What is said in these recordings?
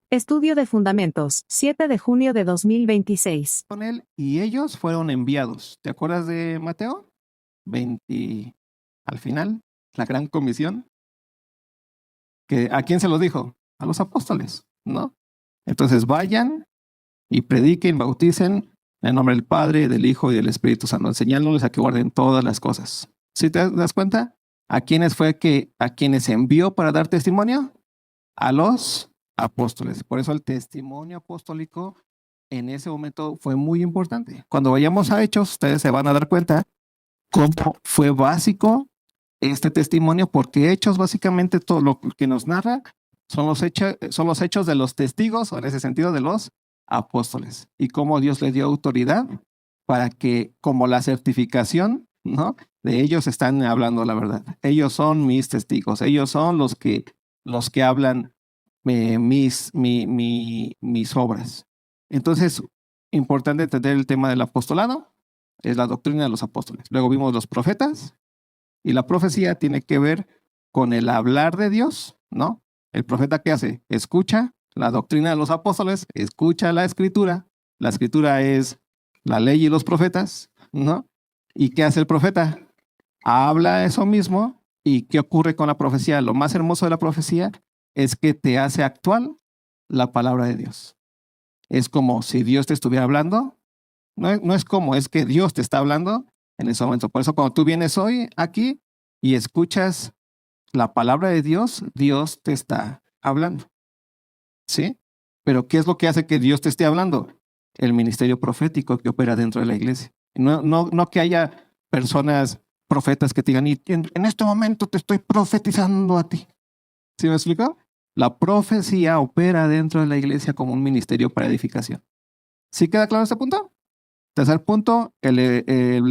Estudio de Fundamentos, 7 de junio de 2026. Con él y ellos fueron enviados. ¿Te acuerdas de Mateo 20? Al final, la gran comisión. ¿A quién se lo dijo? A los apóstoles, ¿no? Entonces vayan y prediquen, bauticen en el nombre del Padre, del Hijo y del Espíritu Santo, enseñándoles a que guarden todas las cosas. ¿Sí te das cuenta? ¿A quienes envió para dar testimonio? A los apóstoles. Por eso el testimonio apostólico en ese momento fue muy importante. Cuando vayamos a Hechos, ustedes se van a dar cuenta cómo fue básico este testimonio, porque Hechos básicamente todo lo que nos narra son los hechos de los testigos, o en ese sentido de los apóstoles, y cómo Dios le dio autoridad para que, como la certificación, ¿no? De ellos están hablando la verdad. Ellos son mis testigos, ellos son los que hablan mis obras. Entonces, importante entender el tema del apostolado, es la doctrina de los apóstoles. Luego vimos los profetas, y la profecía tiene que ver con el hablar de Dios, ¿no? El profeta, ¿qué hace? Escucha la doctrina de los apóstoles, escucha la escritura. La escritura es la ley y los profetas, ¿no? ¿Y qué hace el profeta? Habla eso mismo. ¿Y qué ocurre con la profecía? Lo más hermoso de la profecía es que te hace actual la palabra de Dios. Es como si Dios te estuviera hablando. No es como, es que Dios te está hablando en ese momento. Por eso cuando tú vienes hoy aquí y escuchas la palabra de Dios, Dios te está hablando. ¿Sí? Pero ¿qué es lo que hace que Dios te esté hablando? El ministerio profético que opera dentro de la iglesia. No que haya personas profetas que te digan, y en este momento te estoy profetizando a ti. ¿Sí me explico? La profecía opera dentro de la iglesia como un ministerio para edificación. ¿Sí queda claro este punto? Tercer punto, el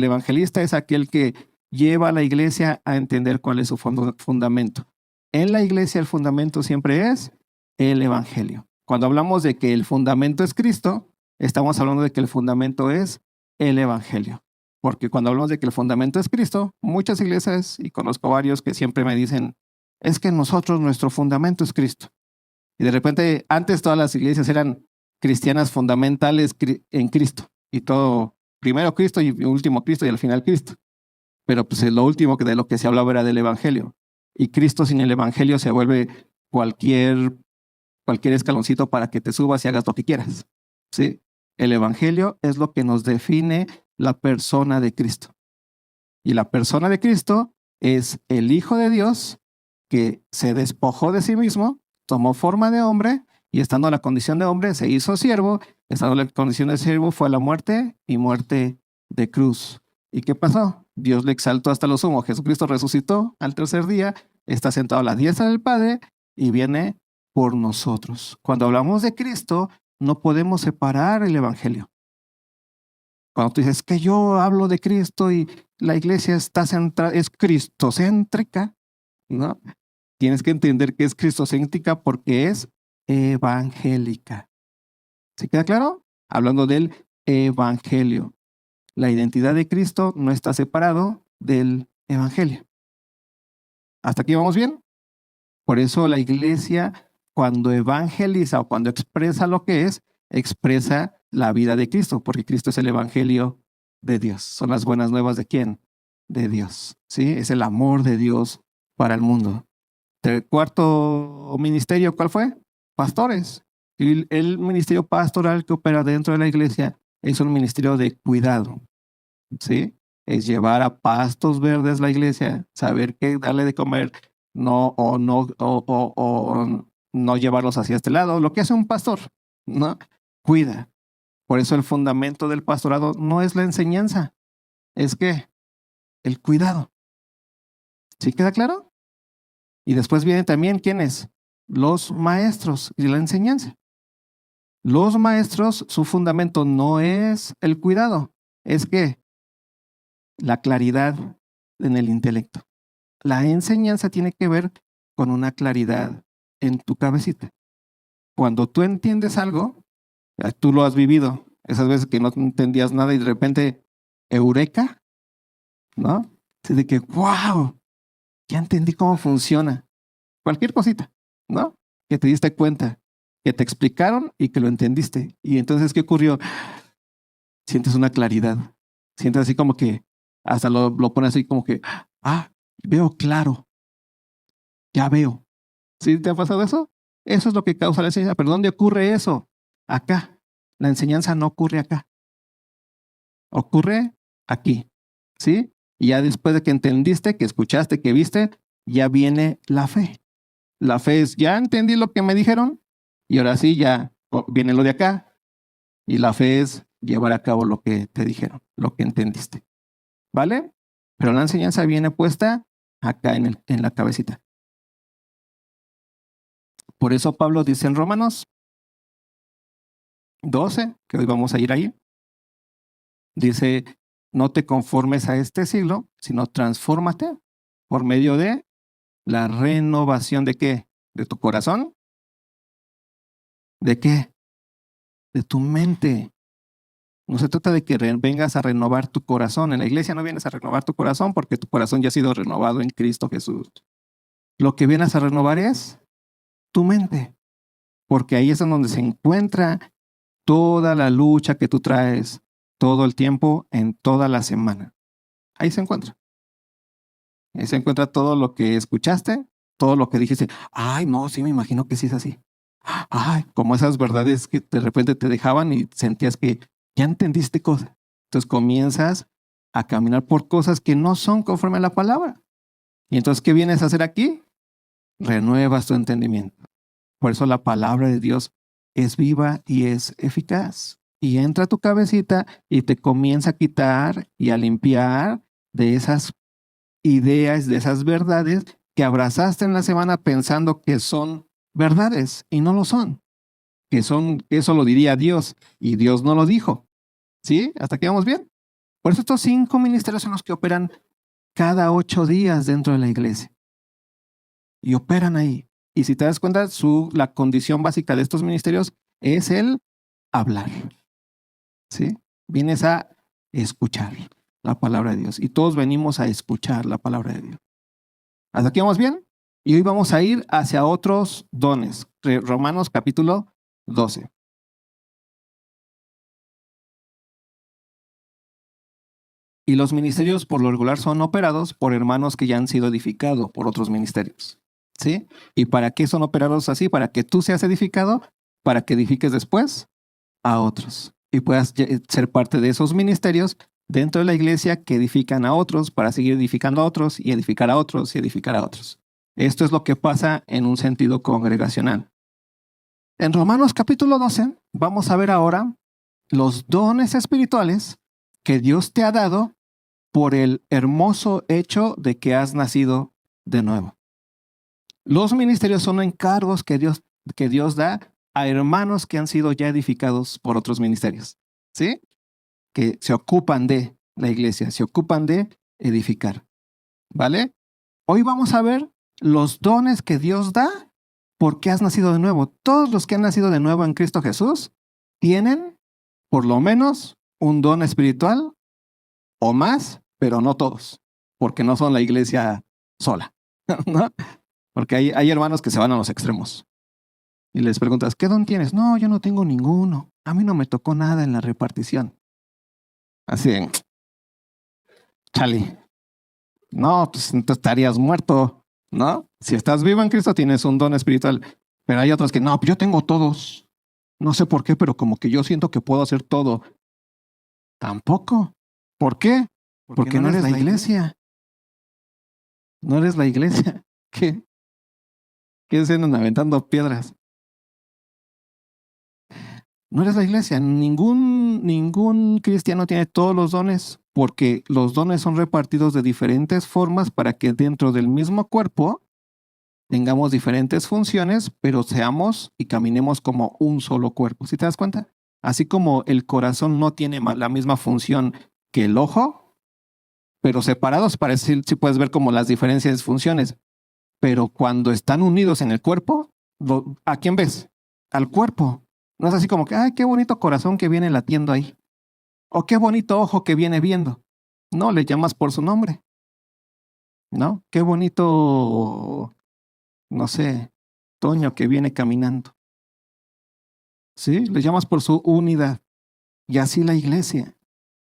evangelista es aquel que lleva a la iglesia a entender cuál es su fundamento. En la iglesia el fundamento siempre es el evangelio. Cuando hablamos de que el fundamento es Cristo, estamos hablando de que el fundamento es el evangelio. Porque cuando hablamos de que el fundamento es Cristo, muchas iglesias, y conozco varios que siempre me dicen, es que nuestro fundamento es Cristo. Y de repente, antes todas las iglesias eran cristianas fundamentales en Cristo. Y todo, primero Cristo y último Cristo y al final Cristo. Pero pues lo último de lo que se hablaba era del evangelio. Y Cristo sin el evangelio se vuelve cualquier escaloncito para que te subas y hagas lo que quieras. ¿Sí? El evangelio es lo que nos define la persona de Cristo. Y la persona de Cristo es el Hijo de Dios que se despojó de sí mismo, tomó forma de hombre y estando en la condición de hombre se hizo siervo, estando en la condición de siervo fue a la muerte y muerte de cruz. ¿Y qué pasó? Dios le exaltó hasta lo sumo. Jesucristo resucitó al tercer día, está sentado a la diestra del Padre y viene por nosotros. Cuando hablamos de Cristo, no podemos separar el evangelio. Cuando tú dices que yo hablo de Cristo y la iglesia está centrada, es cristocéntrica, ¿no? Tienes que entender que es cristocéntrica porque es evangélica. ¿Sí queda claro? Hablando del evangelio. La identidad de Cristo no está separado del evangelio. ¿Hasta aquí vamos bien? Por eso la iglesia, cuando evangeliza o cuando expresa lo que es, expresa la vida de Cristo, porque Cristo es el evangelio de Dios. Son las buenas nuevas de ¿quién? De Dios. ¿Sí? Es el amor de Dios para el mundo. El cuarto ministerio, ¿cuál fue? Pastores. Y el ministerio pastoral que opera dentro de la iglesia es un ministerio de cuidado. ¿Sí? Es llevar a pastos verdes la iglesia, saber qué darle de comer, no llevarlos hacia este lado. Lo que hace un pastor, ¿no? Cuida. Por eso el fundamento del pastorado no es la enseñanza, es que el cuidado. ¿Sí queda claro? Y después vienen también, ¿quiénes? Los maestros y la enseñanza. Los maestros, su fundamento no es el cuidado, es que la claridad en el intelecto. La enseñanza tiene que ver con una claridad en tu cabecita. Cuando tú entiendes algo, tú lo has vivido, esas veces que no entendías nada y de repente, eureka, ¿no? De que, wow, ya entendí cómo funciona. Cualquier cosita, ¿no? Que te diste cuenta. que te explicaron y que lo entendiste. Y entonces, ¿qué ocurrió? Sientes una claridad. Sientes así como que, hasta lo pones así como que, veo claro, ya veo. ¿Sí te ha pasado eso? Eso es lo que causa la enseñanza. ¿Pero dónde ocurre eso? Acá. La enseñanza no ocurre acá. Ocurre aquí. ¿Sí? Y ya después de que entendiste, que escuchaste, que viste, ya viene la fe. La fe es, ya entendí lo que me dijeron y ahora sí ya viene lo de acá. Y la fe es llevar a cabo lo que te dijeron, lo que entendiste. ¿Vale? Pero la enseñanza viene puesta acá en la cabecita. Por eso Pablo dice en Romanos 12, que hoy vamos a ir ahí, dice, no te conformes a este siglo, sino transfórmate por medio de la renovación de ¿qué? ¿De tu corazón? ¿De qué? De tu mente. No se trata de que vengas a renovar tu corazón. En la iglesia no vienes a renovar tu corazón porque tu corazón ya ha sido renovado en Cristo Jesús. Lo que vienes a renovar es tu mente, porque ahí es en donde se encuentra toda la lucha que tú traes todo el tiempo, en toda la semana. Ahí se encuentra. Ahí se encuentra todo lo que escuchaste, todo lo que dijiste. Ay, no, sí, me imagino que sí es así. Ay, como esas verdades que de repente te dejaban y sentías que ya entendiste cosas. Entonces comienzas a caminar por cosas que no son conforme a la palabra. Y entonces, ¿qué vienes a hacer aquí? Renuevas tu entendimiento. Por eso la palabra de Dios es viva y es eficaz. Y entra a tu cabecita y te comienza a quitar y a limpiar de esas ideas, de esas verdades que abrazaste en la semana pensando que son verdades y no lo son. Eso lo diría Dios y Dios no lo dijo. ¿Sí? ¿Hasta aquí vamos bien? Por eso estos 5 ministerios son los que operan cada 8 días dentro de la iglesia. Y operan ahí. Y si te das cuenta, la condición básica de estos ministerios es el hablar. ¿Sí? Vienes a escuchar la palabra de Dios. Y todos venimos a escuchar la palabra de Dios. ¿Hasta aquí vamos bien? Y hoy vamos a ir hacia otros dones. Romanos capítulo 12. Y los ministerios por lo regular son operados por hermanos que ya han sido edificados por otros ministerios. ¿Sí? ¿Y para qué son operados así? Para que tú seas edificado, para que edifiques después a otros. Y puedas ser parte de esos ministerios dentro de la iglesia que edifican a otros para seguir edificando a otros y edificar a otros y edificar a otros. Esto es lo que pasa en un sentido congregacional. En Romanos capítulo 12 vamos a ver ahora los dones espirituales que Dios te ha dado por el hermoso hecho de que has nacido de nuevo. Los ministerios son encargos que Dios da a hermanos que han sido ya edificados por otros ministerios, ¿sí? Que se ocupan de la iglesia, se ocupan de edificar, ¿vale? Hoy vamos a ver los dones que Dios da porque has nacido de nuevo. Todos los que han nacido de nuevo en Cristo Jesús tienen por lo menos un don espiritual o más, pero no todos, porque no son la iglesia sola, ¿no? Porque hay hermanos que se van a los extremos. Y les preguntas, ¿qué don tienes? No, yo no tengo ninguno. A mí no me tocó nada en la repartición. Así, chale. No, pues entonces estarías muerto, ¿no? Si estás vivo en Cristo tienes un don espiritual. Pero hay otros que, no, yo tengo todos. No sé por qué, pero como que yo siento que puedo hacer todo. Tampoco. ¿Por qué? Porque no eres la iglesia. No eres la iglesia. ¿Qué? ¿Qué se andan aventando piedras? No eres la iglesia. Ningún cristiano tiene todos los dones porque los dones son repartidos de diferentes formas para que dentro del mismo cuerpo tengamos diferentes funciones, pero seamos y caminemos como un solo cuerpo. ¿Sí te das cuenta? Así como el corazón no tiene la misma función que el ojo, pero separados para decir si puedes ver como las diferentes funciones. Pero cuando están unidos en el cuerpo, ¿a quién ves? Al cuerpo. No es así como que, ay, qué bonito corazón que viene latiendo ahí. O qué bonito ojo que viene viendo. No, le llamas por su nombre. ¿No? Qué bonito, no sé, Toño que viene caminando. ¿sí? Le llamas por su unidad. Y así la iglesia.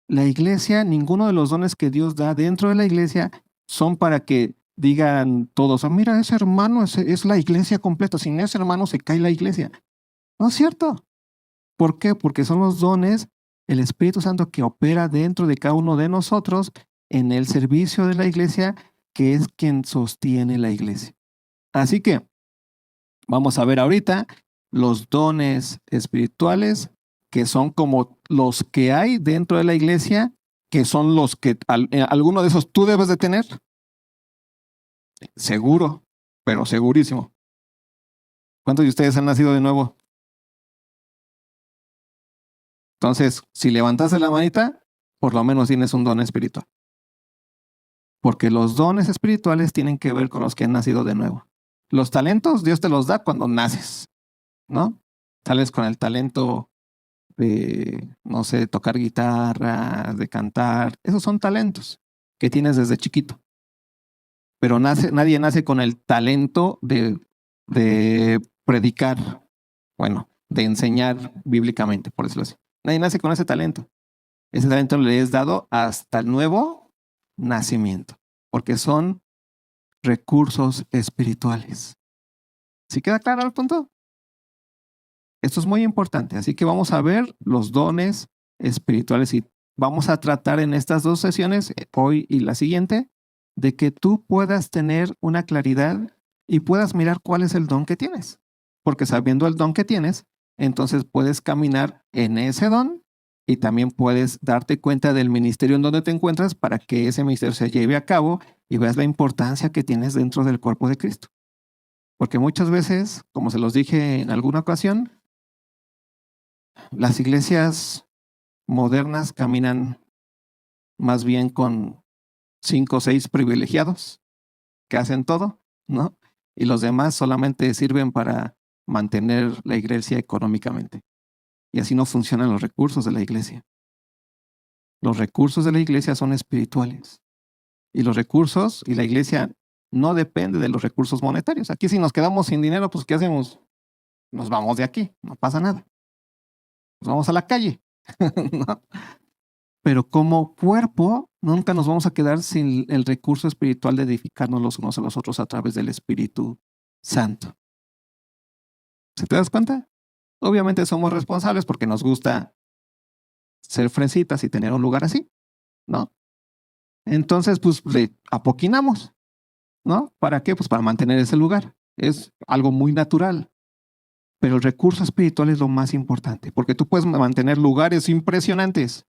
La iglesia, ninguno de los dones que Dios da dentro de la iglesia son para que digan todos, "Ah, mira, ese hermano es la iglesia completa. Sin ese hermano se cae la iglesia". No es cierto. ¿Por qué? Porque son los dones, el Espíritu Santo que opera dentro de cada uno de nosotros en el servicio de la iglesia, que es quien sostiene la iglesia. Así que vamos a ver ahorita los dones espirituales, que son como los que hay dentro de la iglesia, que son los que alguno de esos tú debes de tener. Seguro, pero segurísimo. ¿Cuántos de ustedes han nacido de nuevo? Entonces, si levantaste la manita, por lo menos tienes un don espiritual. Porque los dones espirituales tienen que ver con los que han nacido de nuevo. Los talentos Dios te los da cuando naces, ¿no? Sales con el talento de, no sé, tocar guitarra, de cantar. Esos son talentos que tienes desde chiquito. Pero nadie nace con el talento de predicar, bueno, de enseñar bíblicamente, por decirlo así. Nadie nace con ese talento. Ese talento le es dado hasta el nuevo nacimiento, porque son recursos espirituales. ¿Sí queda claro el punto? Esto es muy importante, así que vamos a ver los dones espirituales y vamos a tratar en estas dos sesiones, hoy y la siguiente, de que tú puedas tener una claridad y puedas mirar cuál es el don que tienes. Porque sabiendo el don que tienes, entonces puedes caminar en ese don y también puedes darte cuenta del ministerio en donde te encuentras para que ese ministerio se lleve a cabo y veas la importancia que tienes dentro del cuerpo de Cristo. Porque muchas veces, como se los dije en alguna ocasión, las iglesias modernas caminan más bien con 5 o 6 privilegiados que hacen todo, ¿no? Y los demás solamente sirven para mantener la iglesia económicamente. Y así no funcionan los recursos de la iglesia. Los recursos de la iglesia son espirituales. Y los recursos y la iglesia no depende de los recursos monetarios. Aquí si nos quedamos sin dinero, pues ¿qué hacemos? Nos vamos de aquí, no pasa nada. Nos vamos a la calle, ¿no? Pero como cuerpo, nunca nos vamos a quedar sin el recurso espiritual de edificarnos los unos a los otros a través del Espíritu Santo. ¿Se te das cuenta? Obviamente somos responsables porque nos gusta ser fresitas y tener un lugar así, ¿no? Entonces, pues le apoquinamos, ¿no? ¿Para qué? Pues para mantener ese lugar. Es algo muy natural. Pero el recurso espiritual es lo más importante, porque tú puedes mantener lugares impresionantes,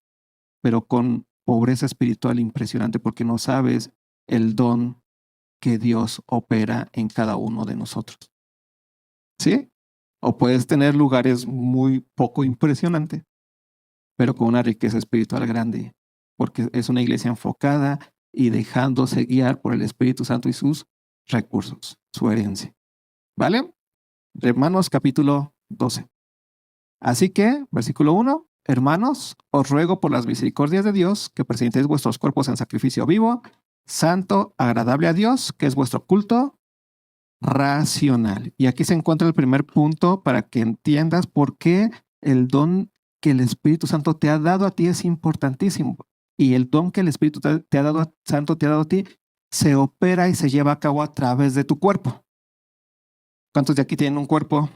pero con pobreza espiritual impresionante, porque no sabes el don que Dios opera en cada uno de nosotros. ¿Sí? O puedes tener lugares muy poco impresionantes, pero con una riqueza espiritual grande, porque es una iglesia enfocada y dejándose guiar por el Espíritu Santo y sus recursos, su herencia. ¿Vale? Romanos capítulo 12. Así que, versículo 1, hermanos, os ruego por las misericordias de Dios que presentéis vuestros cuerpos en sacrificio vivo, santo, agradable a Dios, que es vuestro culto racional. Y aquí se encuentra el primer punto para que entiendas por qué el don que el Espíritu Santo te ha dado a ti es importantísimo. Y el don que el Espíritu Santo te ha dado a ti se opera y se lleva a cabo a través de tu cuerpo. ¿Cuántos de aquí tienen un cuerpo?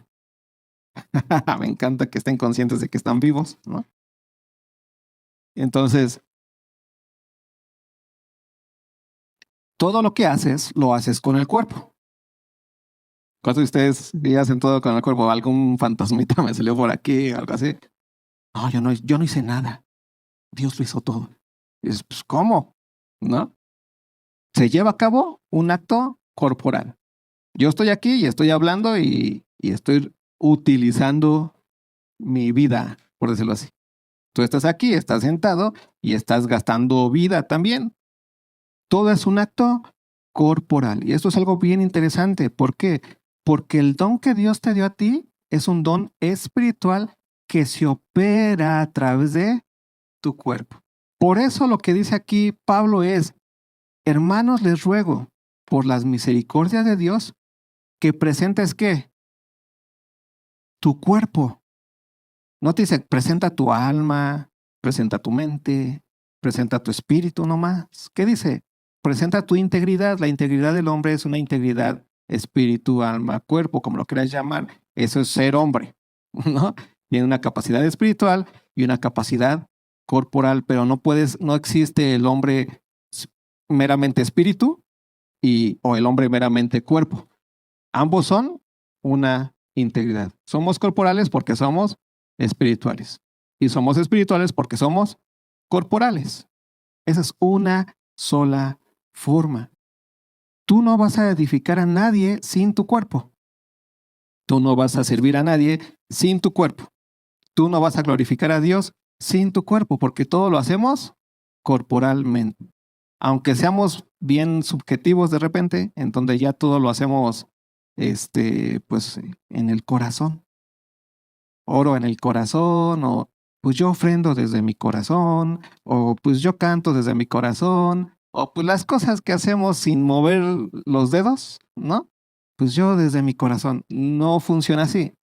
Me encanta que estén conscientes de que están vivos, ¿no? Entonces, todo lo que haces, lo haces con el cuerpo. ¿Cuántos de ustedes ya hacen todo con el cuerpo? ¿Algún fantasmita me salió por aquí? Algo así. No, yo no hice nada. Dios lo hizo todo. Y dices, pues, ¿cómo? ¿No? Se lleva a cabo un acto corporal. Yo estoy aquí y estoy hablando y estoy utilizando mi vida, por decirlo así. Tú estás aquí, estás sentado y estás gastando vida también. Todo es un acto corporal. Y esto es algo bien interesante. ¿Por qué? Porque el don que Dios te dio a ti es un don espiritual que se opera a través de tu cuerpo. Por eso lo que dice aquí Pablo es, hermanos, les ruego por las misericordias de Dios que presentes ¿qué? Tu cuerpo No te dice, presenta tu alma, presenta tu mente, presenta tu espíritu nomás. ¿Qué dice? Presenta tu integridad. La integridad del hombre es una integridad espíritu, alma, cuerpo, como lo quieras llamar. Eso es ser hombre, ¿no? Tiene una capacidad espiritual y una capacidad corporal, pero no existe el hombre meramente espíritu o el hombre meramente cuerpo. Ambos son una integridad. Somos corporales porque somos espirituales. Y somos espirituales porque somos corporales. Esa es una sola forma. Tú no vas a edificar a nadie sin tu cuerpo. Tú no vas a servir a nadie sin tu cuerpo. Tú no vas a glorificar a Dios sin tu cuerpo, porque todo lo hacemos corporalmente. Aunque seamos bien subjetivos de repente, en donde ya todo lo hacemos pues en el corazón. Oro en el corazón, o pues yo ofrendo desde mi corazón, o pues yo canto desde mi corazón, o pues las cosas que hacemos sin mover los dedos, ¿no? Pues yo desde mi corazón. No funciona así.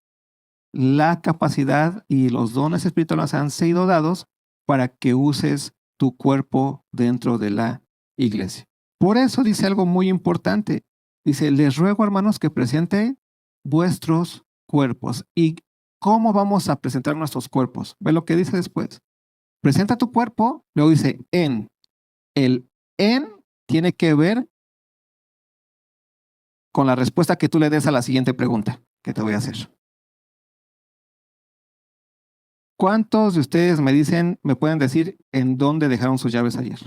La capacidad y los dones espirituales han sido dados para que uses tu cuerpo dentro de la iglesia. Por eso dice algo muy importante. Dice, les ruego, hermanos, que presenten vuestros cuerpos. ¿Y cómo vamos a presentar nuestros cuerpos? Ve lo que dice después. Presenta tu cuerpo, luego dice en. El en tiene que ver con la respuesta que tú le des a la siguiente pregunta que te voy a hacer. ¿Cuántos de ustedes me pueden decir en dónde dejaron sus llaves ayer?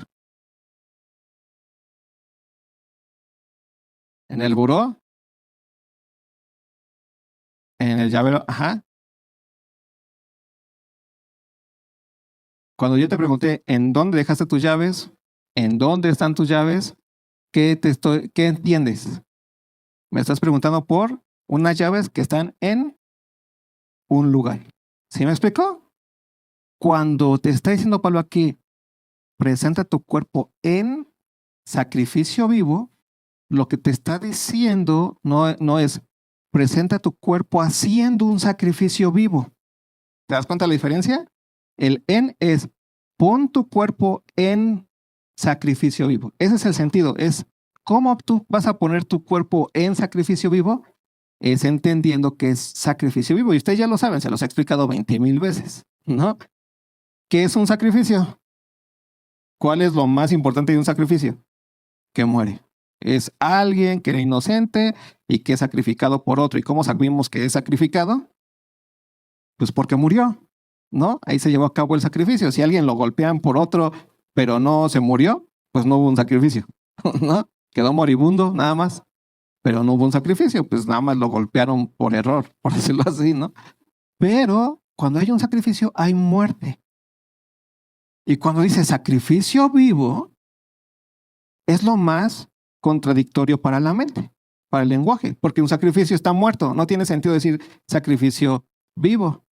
¿En el buró? ¿En el llavero? Ajá. Cuando yo te pregunté en dónde dejaste tus llaves, en dónde están tus llaves, ¿qué entiendes? Me estás preguntando por unas llaves que están en un lugar. ¿Sí me explicó? Cuando te está diciendo Pablo aquí, presenta tu cuerpo en sacrificio vivo, lo que te está diciendo no es presenta tu cuerpo haciendo un sacrificio vivo. ¿Te das cuenta de la diferencia? El en es pon tu cuerpo en sacrificio vivo. Ese es el sentido. Es cómo tú vas a poner tu cuerpo en sacrificio vivo. Es entendiendo que es sacrificio vivo. Y ustedes ya lo saben, se los he explicado 20,000 veces, ¿no? ¿Qué es un sacrificio? ¿Cuál es lo más importante de un sacrificio? Que muere. Es alguien que era inocente y que es sacrificado por otro. ¿Y cómo sabemos que es sacrificado? Pues porque murió, ¿no? Ahí se llevó a cabo el sacrificio. Si alguien lo golpean por otro, pero no se murió, pues no hubo un sacrificio, ¿no? Quedó moribundo nada más, pero no hubo un sacrificio, pues nada más lo golpearon por error, por decirlo así, ¿no? Pero cuando hay un sacrificio, hay muerte. Y cuando dice sacrificio vivo, es lo más contradictorio para la mente, para el lenguaje, porque un sacrificio está muerto. No tiene sentido decir sacrificio vivo.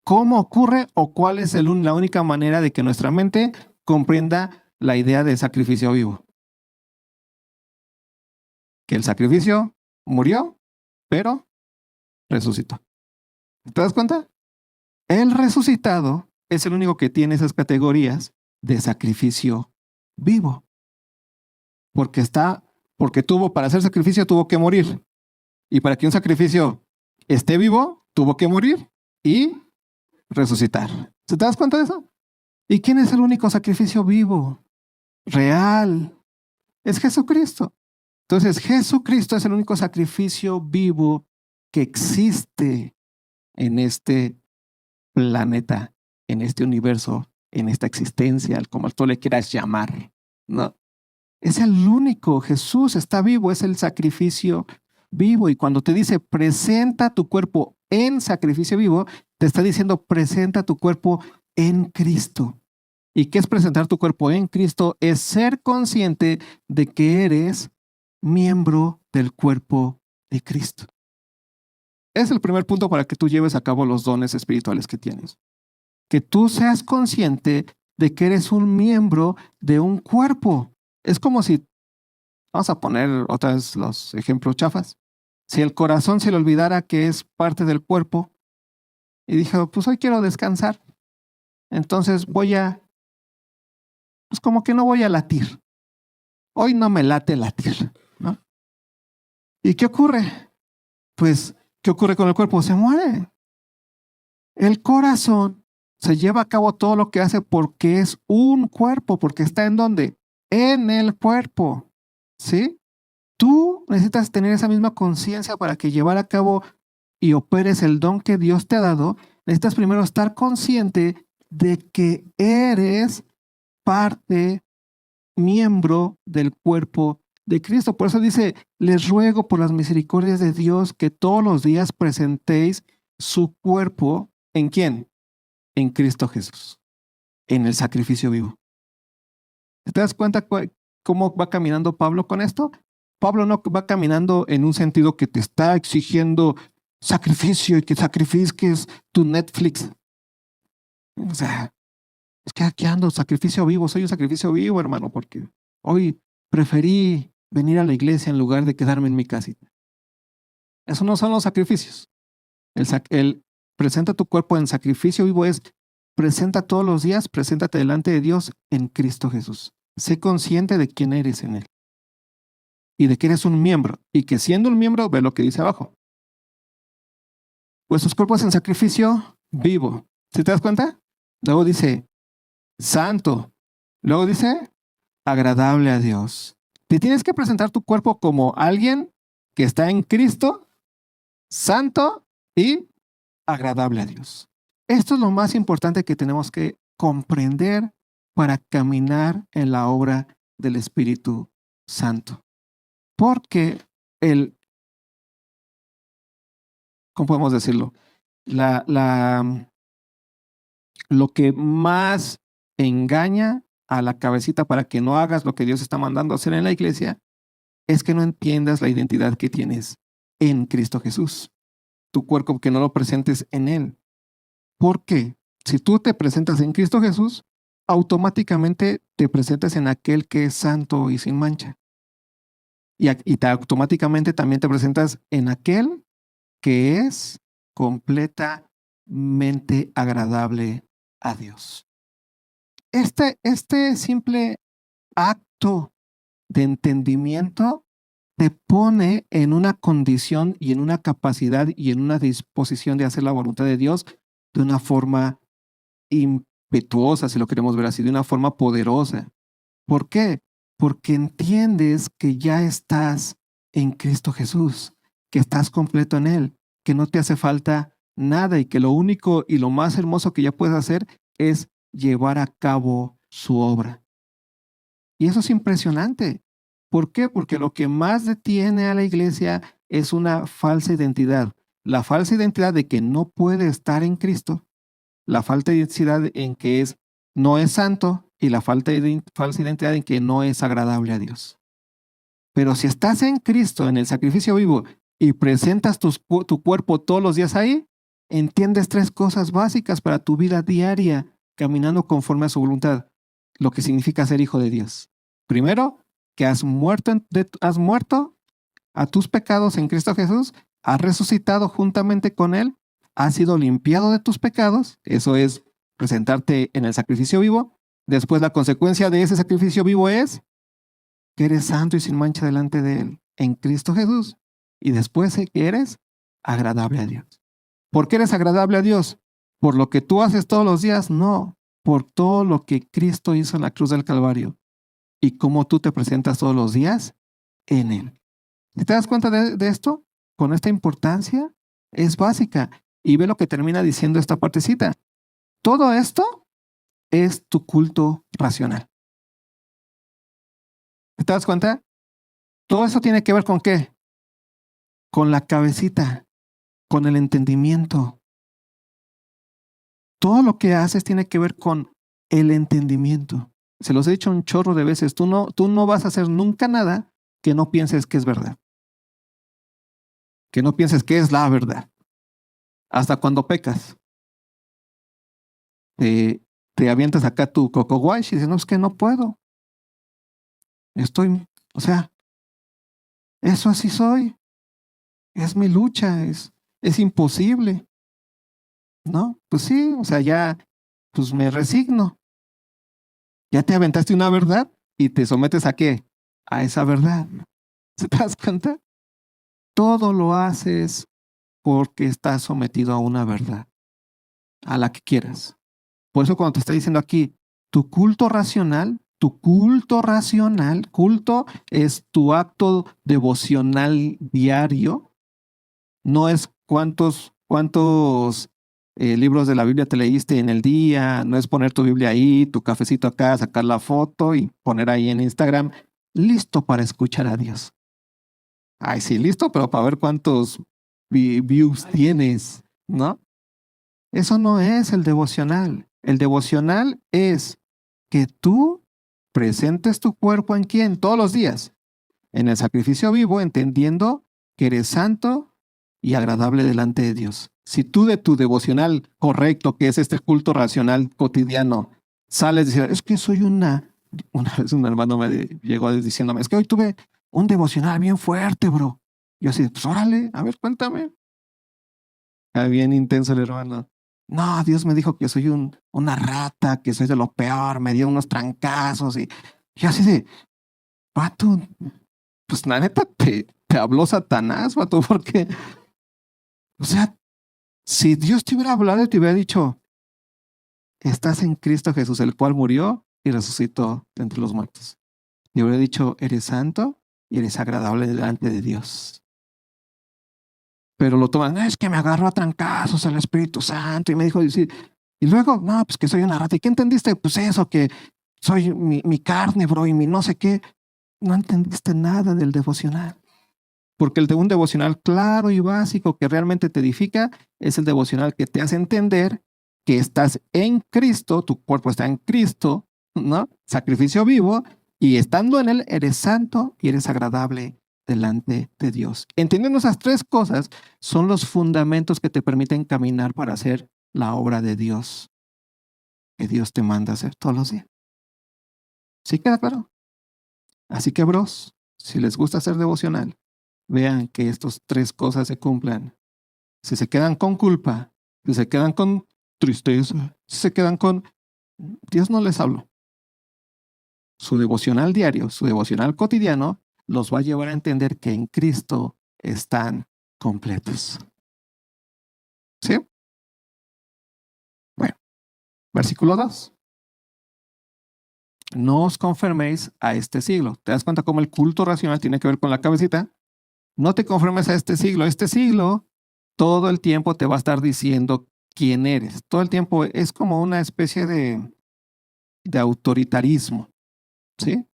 ¿Cómo ocurre o cuál es la única manera de que nuestra mente comprenda la idea de sacrificio vivo? Que el sacrificio murió, pero resucitó. ¿Te das cuenta? El resucitado es el único que tiene esas categorías de sacrificio vivo. Porque para hacer sacrificio tuvo que morir. Y para que un sacrificio esté vivo, tuvo que morir y resucitar. ¿Se te das cuenta de eso? ¿Y quién es el único sacrificio vivo, real? Es Jesucristo. Entonces, Jesucristo es el único sacrificio vivo que existe en este planeta, en este universo, en esta existencia, como tú le quieras llamar, ¿no? Es el único. Jesús está vivo, es el sacrificio vivo. Y cuando te dice presenta tu cuerpo en sacrificio vivo, te está diciendo presenta tu cuerpo en Cristo. ¿Y qué es presentar tu cuerpo en Cristo? Es ser consciente de que eres miembro del cuerpo de Cristo. Es el primer punto para que tú lleves a cabo los dones espirituales que tienes. Que tú seas consciente de que eres un miembro de un cuerpo. Es como si, vamos a poner otra vez los ejemplos chafas. Si el corazón se le olvidara que es parte del cuerpo, y dijo, pues hoy quiero descansar. Entonces pues como que no voy a latir. Hoy no me late latir, ¿no? ¿Y qué ocurre? Pues, ¿qué ocurre con el cuerpo? Se muere. El corazón se lleva a cabo todo lo que hace porque es un cuerpo, porque está ¿en dónde? En el cuerpo, ¿sí? Tú necesitas tener esa misma conciencia para que llevar a cabo y operes el don que Dios te ha dado. Necesitas primero estar consciente de que eres parte, miembro del cuerpo de Cristo. Por eso dice, les ruego por las misericordias de Dios que todos los días presentéis su cuerpo. ¿En quién? En Cristo Jesús, en el sacrificio vivo. ¿Te das cuenta cómo va caminando Pablo con esto? Pablo no va caminando en un sentido que te está exigiendo sacrificio y que sacrifiques tu Netflix. O sea, es que aquí ando, sacrificio vivo, soy un sacrificio vivo, hermano, porque hoy preferí venir a la iglesia en lugar de quedarme en mi casita. Eso no son los sacrificios. El presenta tu cuerpo en sacrificio vivo es presenta todos los días, preséntate delante de Dios en Cristo Jesús. Sé consciente de quién eres en Él y de que eres un miembro y que siendo un miembro, ve lo que dice abajo. Vuestros cuerpos en sacrificio vivo. ¿Sí te das cuenta? Luego dice santo. Luego dice agradable a Dios. Te tienes que presentar tu cuerpo como alguien que está en Cristo, santo y agradable a Dios. Esto es lo más importante que tenemos que comprender para caminar en la obra del Espíritu Santo. Porque ¿cómo podemos decirlo? Lo que más engaña a la cabecita para que no hagas lo que Dios está mandando hacer en la iglesia es que no entiendas la identidad que tienes en Cristo Jesús. Tu cuerpo, que no lo presentes en Él. Porque si tú te presentas en Cristo Jesús, automáticamente te presentas en aquel que es santo y sin mancha. Y automáticamente también te presentas en aquel que es completamente agradable a Dios. Este simple acto de entendimiento te pone en una condición y en una capacidad y en una disposición de hacer la voluntad de Dios de una forma impetuosa, si lo queremos ver así, de una forma poderosa. ¿Por qué? Porque entiendes que ya estás en Cristo Jesús, que estás completo en Él, que no te hace falta nada y que lo único y lo más hermoso que ya puedes hacer es llevar a cabo su obra. Y eso es impresionante. ¿Por qué? Porque lo que más detiene a la iglesia es una falsa identidad. La falsa identidad de que no puede estar en Cristo, la falsa identidad en que no es santo y la falsa identidad en que no es agradable a Dios. Pero si estás en Cristo, en el sacrificio vivo, y presentas tu cuerpo todos los días ahí, entiendes 3 cosas básicas para tu vida diaria, caminando conforme a su voluntad, lo que significa ser hijo de Dios. Primero, que has muerto a tus pecados en Cristo Jesús, has resucitado juntamente con Él, has sido limpiado de tus pecados, eso es presentarte en el sacrificio vivo. Después la consecuencia de ese sacrificio vivo es que eres santo y sin mancha delante de Él en Cristo Jesús. Y después que eres agradable a Dios. ¿Por qué eres agradable a Dios? ¿Por lo que tú haces todos los días? No, por todo lo que Cristo hizo en la cruz del Calvario y cómo tú te presentas todos los días en Él. ¿Te das cuenta de esto? Con esta importancia es básica. Y ve lo que termina diciendo esta partecita. Todo esto es tu culto racional. ¿Te das cuenta? Todo eso tiene que ver con ¿qué? Con la cabecita, con el entendimiento. Todo lo que haces tiene que ver con el entendimiento. Se los he dicho un chorro de veces. Tú no vas a hacer nunca nada que no pienses que es verdad. Que no pienses que es la verdad. Hasta cuando pecas. Te avientas acá tu coco wash y dices, no, es que no puedo. Eso así soy. Es mi lucha, es imposible. ¿no? Pues sí, o sea, ya, pues me resigno. Ya te aventaste una verdad y te sometes ¿a qué? A esa verdad. ¿Se te das cuenta? Todo lo haces porque estás sometido a una verdad, a la que quieras. Por eso cuando te está diciendo aquí, culto es tu acto devocional diario, no es cuántos libros de la Biblia te leíste en el día, no es poner tu Biblia ahí, tu cafecito acá, sacar la foto y poner ahí en Instagram, listo para escuchar a Dios. Ay, sí, listo, pero para ver cuántos views tienes, ¿no? Eso no es el devocional. El devocional es que tú presentes tu cuerpo en quién todos los días, en el sacrificio vivo, entendiendo que eres santo y agradable delante de Dios. Si tú de tu devocional correcto, que es este culto racional cotidiano, sales diciendo, es que soy una vez un hermano me llegó diciéndome, es que hoy tuve un devocional bien fuerte, bro. Yo así, pues órale, a ver, cuéntame. Bien intenso el hermano. No, Dios me dijo que soy una rata, que soy de lo peor, me dio unos trancazos y yo así de, vato, pues la neta te habló Satanás, vato, porque, o sea, si Dios te hubiera hablado y te hubiera dicho, estás en Cristo Jesús, el cual murió y resucitó de entre los muertos. Y hubiera dicho, eres santo y eres agradable delante de Dios. Pero lo toman, es que me agarró a trancazos el Espíritu Santo y me dijo, y luego, no, pues que soy una rata. ¿Y qué entendiste? Pues eso, que soy mi carne, bro, y mi no sé qué. No entendiste nada del devocional. Porque el de un devocional claro y básico que realmente te edifica es el devocional que te hace entender que estás en Cristo, tu cuerpo está en Cristo, ¿no? Sacrificio vivo, y estando en Él eres santo y eres agradable delante de Dios. Entendiendo esas tres cosas son los fundamentos que te permiten caminar para hacer la obra de Dios que Dios te manda hacer todos los días. ¿Sí queda claro? Así que, bros, si les gusta hacer devocional, vean que estas tres cosas se cumplan. Si se quedan con culpa, si se quedan con tristeza, si se quedan con... Dios no les habló. Su devocional diario, su devocional cotidiano, los va a llevar a entender que en Cristo están completos. ¿Sí? Bueno, versículo 2. No os conforméis a este siglo. ¿Te das cuenta cómo el culto racional tiene que ver con la cabecita? No te conformes a este siglo. Este siglo todo el tiempo te va a estar diciendo quién eres. Todo el tiempo es como una especie de autoritarismo. ¿Sí?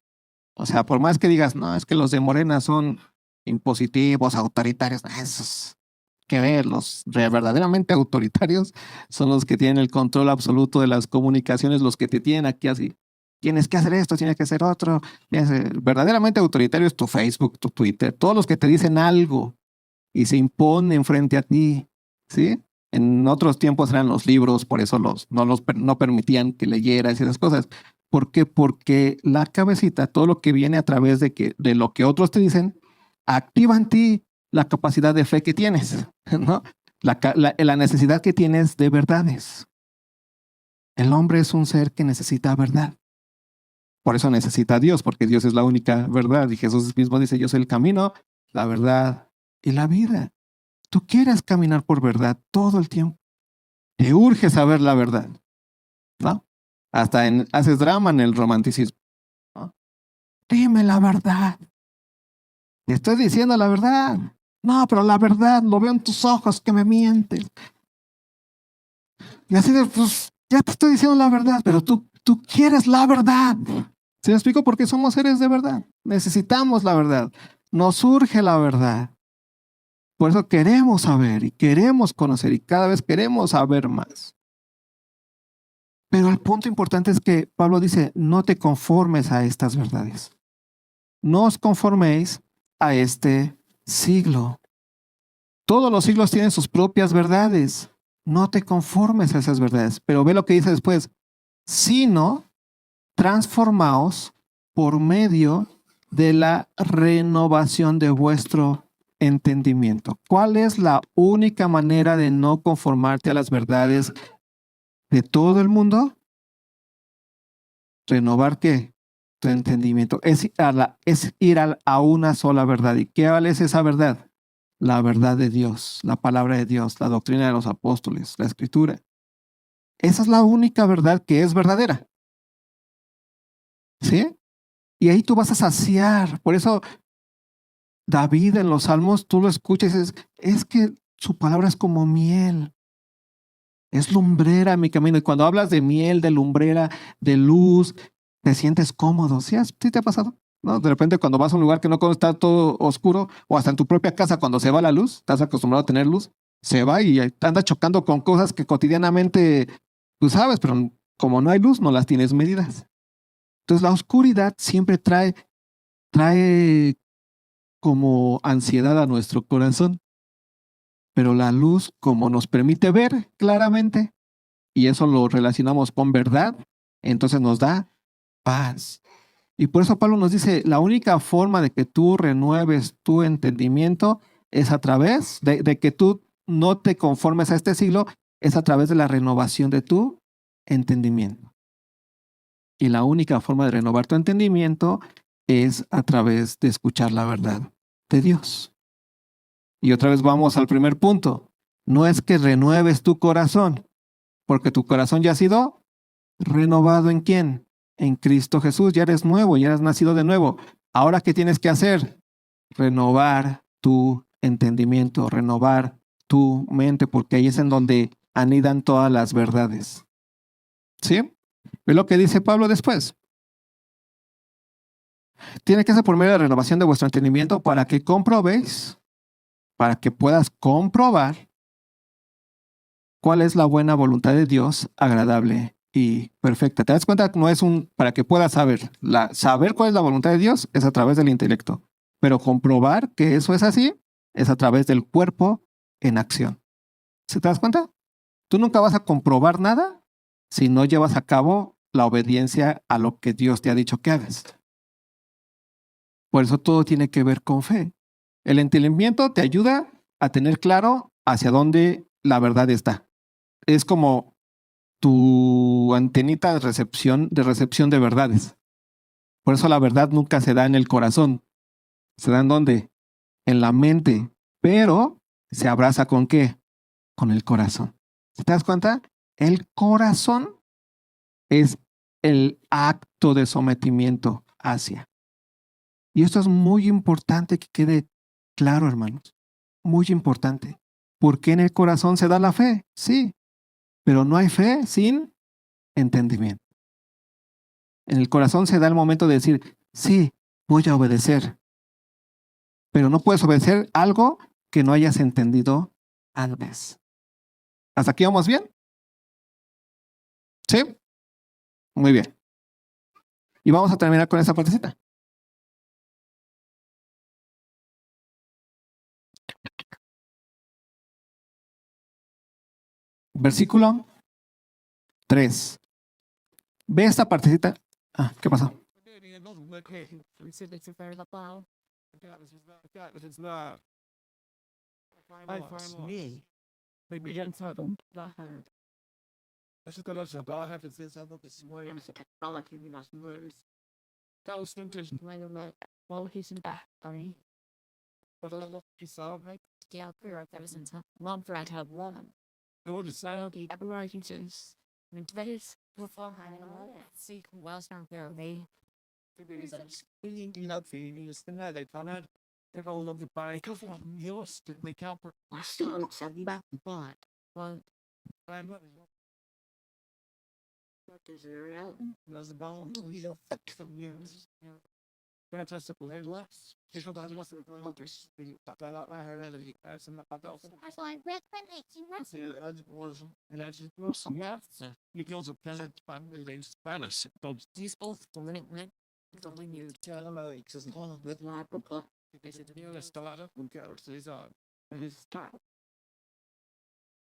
O sea, por más que digas, no, es que los de Morena son impositivos, autoritarios, esos que ver, los verdaderamente autoritarios son los que tienen el control absoluto de las comunicaciones, los que te tienen aquí así. Tienes que hacer esto, tienes que hacer otro. Verdaderamente autoritario es tu Facebook, tu Twitter, todos los que te dicen algo y se imponen frente a ti, ¿sí? En otros tiempos eran los libros, por eso no permitían que leyeras y esas cosas. ¿Por qué? Porque la cabecita, todo lo que viene a través de lo que otros te dicen, activa en ti la capacidad de fe que tienes, ¿no? La necesidad que tienes de verdades. El hombre es un ser que necesita verdad. Por eso necesita a Dios, porque Dios es la única verdad. Y Jesús mismo dice, yo soy el camino, la verdad y la vida. Tú quieres caminar por verdad todo el tiempo. Te urge saber la verdad, ¿no? Hasta haces drama en el romanticismo, ¿no? Dime la verdad. Te estoy diciendo la verdad. No, pero la verdad, lo veo en tus ojos que me mientes. Y así de, pues, ya te estoy diciendo la verdad, pero tú quieres la verdad. ¿Se me explico? Porque somos seres de verdad. Necesitamos la verdad. Nos surge la verdad. Por eso queremos saber y queremos conocer y cada vez queremos saber más. Pero el punto importante es que Pablo dice, no te conformes a estas verdades. No os conforméis a este siglo. Todos los siglos tienen sus propias verdades. No te conformes a esas verdades. Pero ve lo que dice después. Sino transformaos por medio de la renovación de vuestro entendimiento. ¿Cuál es la única manera de no conformarte a las verdades de todo el mundo? Renovar ¿qué? Tu entendimiento. Es ir a una sola verdad. ¿Y qué es esa verdad? La verdad de Dios, la palabra de Dios, la doctrina de los apóstoles, la escritura. Esa es la única verdad que es verdadera. ¿Sí? Y ahí tú vas a saciar. Por eso David en los Salmos, tú lo escuchas y dices, es que su palabra es como miel. Es lumbrera mi camino. Y cuando hablas de miel, de lumbrera, de luz, te sientes cómodo. ¿Sí, te ha pasado? ¿No? De repente cuando vas a un lugar que no está todo oscuro, o hasta en tu propia casa cuando se va la luz, estás acostumbrado a tener luz, se va y anda chocando con cosas que cotidianamente tú sabes, pero como no hay luz, no las tienes medidas. Entonces la oscuridad siempre trae como ansiedad a nuestro corazón. Pero la luz, como nos permite ver claramente, y eso lo relacionamos con verdad, entonces nos da paz. Y por eso Pablo nos dice, la única forma de que tú renueves tu entendimiento es a través de que tú no te conformes a este siglo, es a través de la renovación de tu entendimiento. Y la única forma de renovar tu entendimiento es a través de escuchar la verdad de Dios. Y otra vez vamos al primer punto. No es que renueves tu corazón, porque tu corazón ya ha sido renovado ¿en quién? En Cristo Jesús. Ya eres nuevo, ya eres nacido de nuevo. Ahora, ¿qué tienes que hacer? Renovar tu entendimiento, renovar tu mente, porque ahí es en donde anidan todas las verdades. ¿Sí? ¿Ve lo que dice Pablo después? Tiene que ser por medio de la renovación de vuestro entendimiento para que comprobéis, para que puedas comprobar cuál es la buena voluntad de Dios, agradable y perfecta. ¿Te das cuenta? No es para que puedas saber. Saber cuál es la voluntad de Dios es a través del intelecto, pero comprobar que eso es así es a través del cuerpo en acción. ¿Se te das cuenta? Tú nunca vas a comprobar nada si no llevas a cabo la obediencia a lo que Dios te ha dicho que hagas. Por eso todo tiene que ver con fe. El entendimiento te ayuda a tener claro hacia dónde la verdad está. Es como tu antenita de recepción de verdades. Por eso la verdad nunca se da en el corazón. ¿Se da en dónde? En la mente. Pero se abraza ¿con qué? Con el corazón. ¿Te das cuenta? El corazón es el acto de sometimiento hacia. Y esto es muy importante que quede claro, hermanos. Muy importante. Porque en el corazón se da la fe, sí. Pero no hay fe sin entendimiento. En el corazón se da el momento de decir, sí, voy a obedecer. Pero no puedes obedecer algo que no hayas entendido antes. ¿Hasta aquí vamos bien? ¿Sí? Muy bien. Y vamos a terminar con esta partecita. Versículo 3. Ve esta partecita. Ah, ¿qué pasó?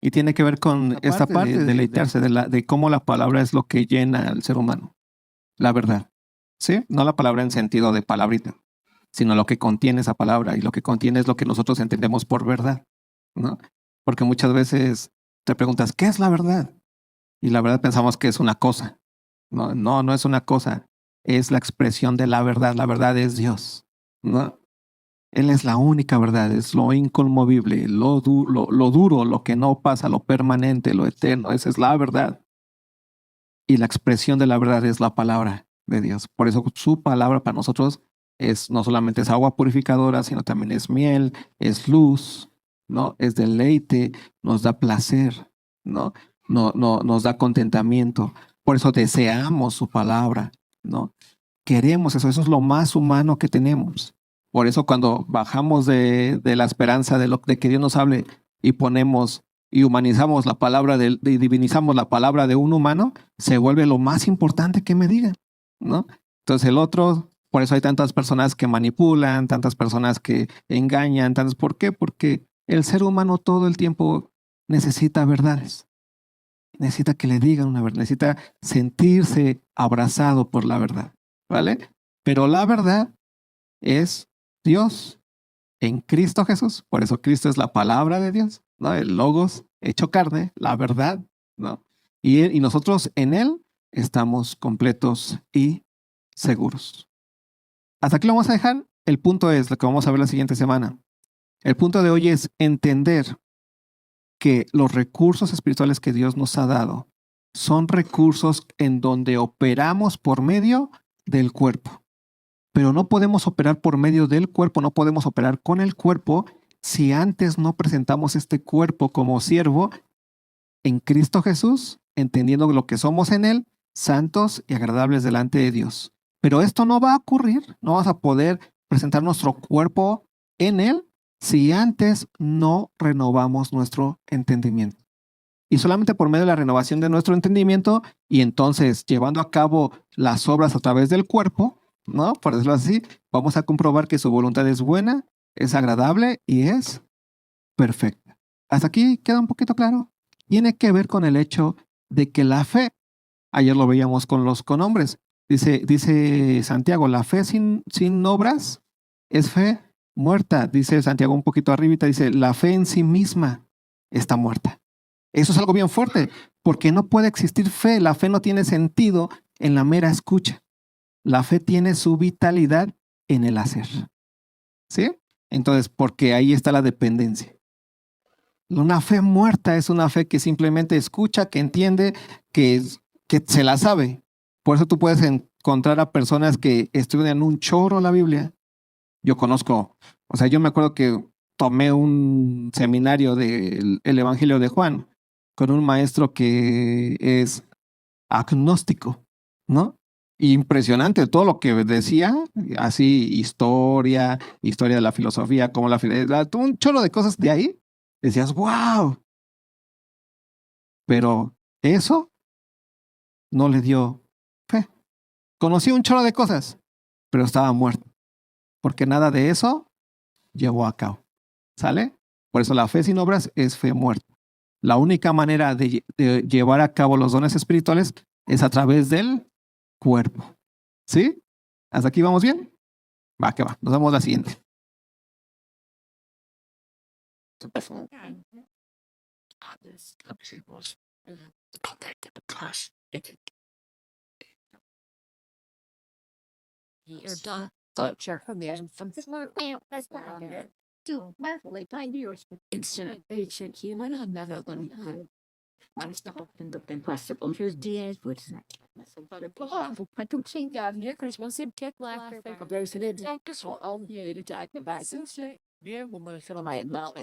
Y tiene que ver con esta parte de deleitarse de cómo la palabra es lo que llena al ser humano. La verdad. ¿Sí? No la palabra en sentido de palabrita. sino lo que contiene esa palabra. Y lo que contiene es lo que nosotros entendemos por verdad, ¿no? Porque muchas veces te preguntas, ¿qué es la verdad? Y la verdad pensamos que es una cosa. No, no, no es una cosa. Es la expresión de la verdad. La verdad es Dios, ¿no? Él es la única verdad, es lo inconmovible, lo duro, lo que no pasa, lo permanente, lo eterno. Esa es la verdad. Y la expresión de la verdad es la palabra de Dios. Por eso su palabra para nosotros es no solamente es agua purificadora, sino también es miel, es luz, ¿no? Es deleite, nos da placer, ¿no? No, nos da contentamiento. Por eso deseamos su palabra, ¿no? Queremos eso, eso es lo más humano que tenemos. Por eso cuando bajamos de la esperanza de que Dios nos hable y ponemos y humanizamos la palabra y divinizamos la palabra de un humano, se vuelve lo más importante que me digan, ¿no? Entonces el otro, por eso hay tantas personas que manipulan, tantas personas que engañan, tantas, ¿por qué? Porque el ser humano todo el tiempo necesita verdades, necesita que le digan una verdad, necesita sentirse abrazado por la verdad, ¿vale? Pero la verdad es Dios en Cristo Jesús. Por eso Cristo es la palabra de Dios, ¿no? El logos hecho carne, la verdad, ¿no? Y nosotros en Él estamos completos y seguros. Hasta aquí lo vamos a dejar. El punto es lo que vamos a ver la siguiente semana. El punto de hoy es entender que los recursos espirituales que Dios nos ha dado son recursos en donde operamos por medio del cuerpo. Pero no podemos operar por medio del cuerpo, no podemos operar con el cuerpo si antes no presentamos este cuerpo como siervo en Cristo Jesús, entendiendo lo que somos en Él, santos y agradables delante de Dios. Pero esto no va a ocurrir, no vamos a poder presentar nuestro cuerpo en Él si antes no renovamos nuestro entendimiento. Y solamente por medio de la renovación de nuestro entendimiento y entonces llevando a cabo las obras a través del cuerpo, ¿no? Por decirlo así, vamos a comprobar que su voluntad es buena, es agradable y es perfecta. Hasta aquí queda un poquito claro. Tiene que ver con el hecho de que la fe, ayer lo veíamos con los hombres, dice Santiago, la fe sin obras es fe muerta. Dice Santiago un poquito arribita, dice, la fe en sí misma está muerta. Eso es algo bien fuerte, porque no puede existir fe. La fe no tiene sentido en la mera escucha. La fe tiene su vitalidad en el hacer. ¿Sí? Entonces, porque ahí está la dependencia. Una fe muerta es una fe que simplemente escucha, que entiende, que se la sabe. Por eso tú puedes encontrar a personas que estudian un chorro la Biblia. Yo conozco, o sea, yo me acuerdo que tomé un seminario del Evangelio de Juan con un maestro que es agnóstico, ¿no? Impresionante todo lo que decía, así historia de la filosofía, como un chorro de cosas de ahí. Decías, wow. Pero eso no le dio fe. Conocí un chorro de cosas, pero estaba muerto, porque nada de eso llevó a cabo. ¿Sale? Por eso la fe sin obras es fe muerta. La única manera de llevar a cabo los dones espirituales es a través del cuerpo. ¿Sí? ¿Hasta aquí vamos bien? Va, que va. Nos vemos la siguiente. You're done. Check from the from this to massively find yours. Instant patient human another one. I'm stuck in the impossible. Here's Diaz with I don't think here Christmas in tech life. There's an attack as well. Yeah, the attack the vaccines. Yeah, woman, fill my mouth.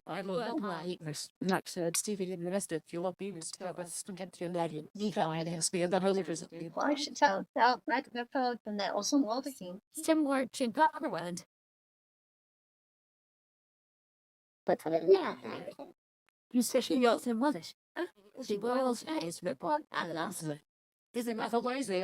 I love my not said Stevie in the rest of you love babies. But get to that. You found it has to be the holy person. Well, I should tell back the phone and that also walking. Similar to Copperwood. But yeah. You say she yells and mothers. She boils eyes, but what? I love it. Is it my voice?